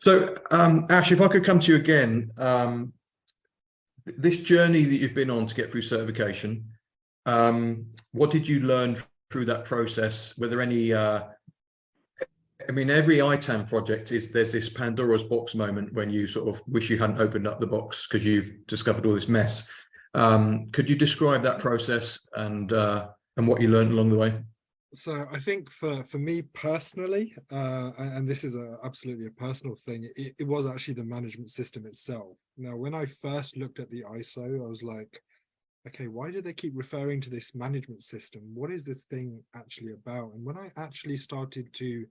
So, Ash, if I could come to you again, this journey that you've been on to get through certification, what did you learn through that process? Were there any, I mean, every ITAM project there's this Pandora's box moment when you sort of wish you hadn't opened up the box because you've discovered all this mess. Could you describe that process and what you learned along the way? So I think for me personally, and this is absolutely a personal thing, it was actually the management system itself. Now, when I first looked at the ISO, I was like, okay, why do they keep referring to this management system? What is this thing actually about? And when I actually started to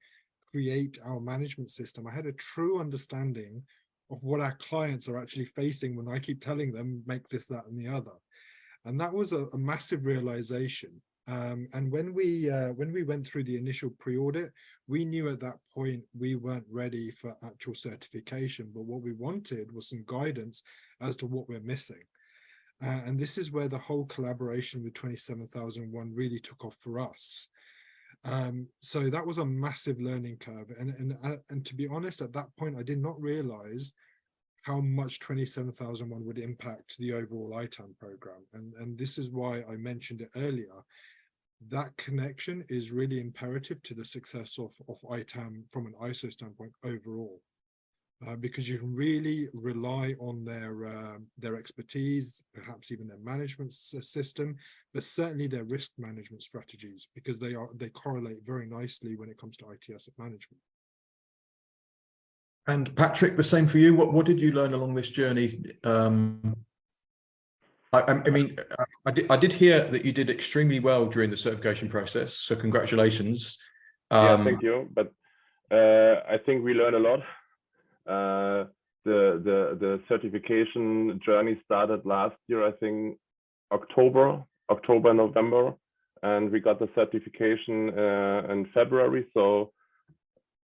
create our management system, I had a true understanding of what our clients are actually facing when I keep telling them, make this, that, and the other. And that was a massive realization. And when we went through the initial pre-audit, we knew at that point we weren't ready for actual certification, but what we wanted was some guidance as to what we're missing. And this is where the whole collaboration with 27001 really took off for us. So that was a massive learning curve. And to be honest, at that point, I did not realize how much 27001 would impact the overall ITAM program. And this is why I mentioned it earlier. That connection is really imperative to the success of ITAM from an ISO standpoint overall, because you can really rely on their expertise, perhaps even their management system, but certainly their risk management strategies, because they correlate very nicely when it comes to IT asset management. And Patrick, the same for you. What did you learn along this journey? I mean, I did hear that you did extremely well during the certification process, so congratulations. Yeah, thank you. But I think we learned a lot. The certification journey started last year, I think October, November, and we got the certification in February. So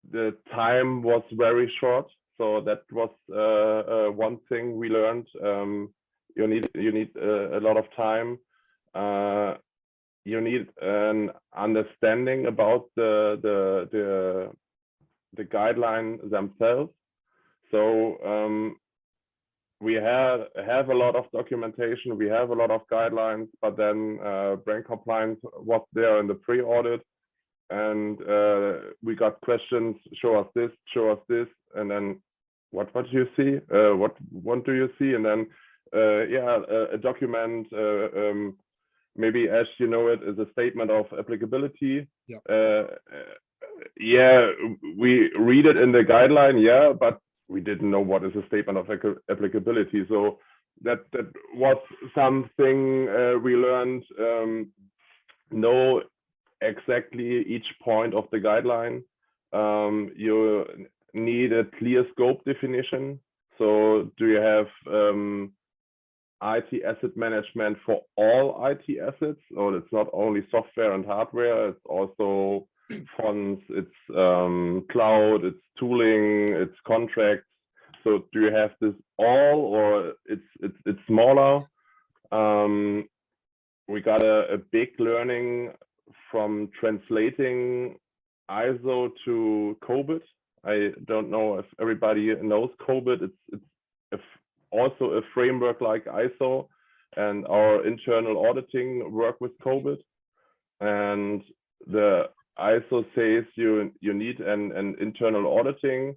the time was very short. So that was one thing we learned. You need a lot of time. You need an understanding about the guidelines themselves. So we have a lot of documentation, we have a lot of guidelines, but then brand compliance was there in the pre-audit, and we got questions, show us this, and then what do you see? What do you see? And then yeah, a document, maybe as you know it, is a statement of applicability. Yeah. Yeah, we read it in the guideline, yeah, but we didn't know what is a statement of applicability. So that was something we learned. Know exactly each point of the guideline. You need a clear scope definition. So do you have IT asset management for all IT assets, or it's not only software and hardware, it's also fonts, it's cloud, it's tooling, it's contracts. So do you have this all, or it's smaller? We got a big learning from translating ISO to COBIT. I don't know if everybody knows COBIT. It's also a framework like ISO, and our internal auditing work with COBIT. And the ISO says you need an internal auditing,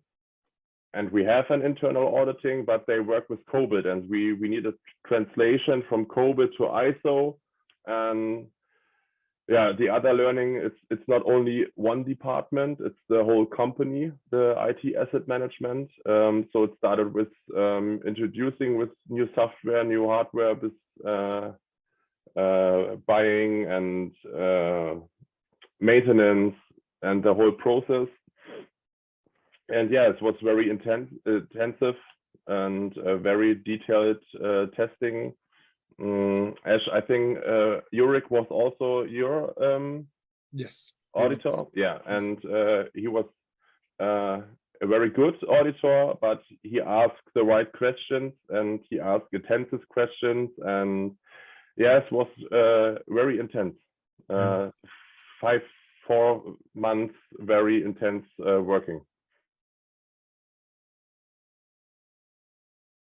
and we have an internal auditing, but they work with COBIT, and we need a translation from COBIT to ISO. And yeah, the other learning, it's not only one department, it's the whole company, the IT asset management. So it started with introducing with new software, new hardware, with buying and maintenance and the whole process. And yeah, it was very intensive and very detailed testing. Ash, I think Ulrich was also your yes, auditor. Yeah, and he was a very good auditor, but he asked the right questions and he asked intensive questions, and yes, it was very intense. 4 months, very intense working.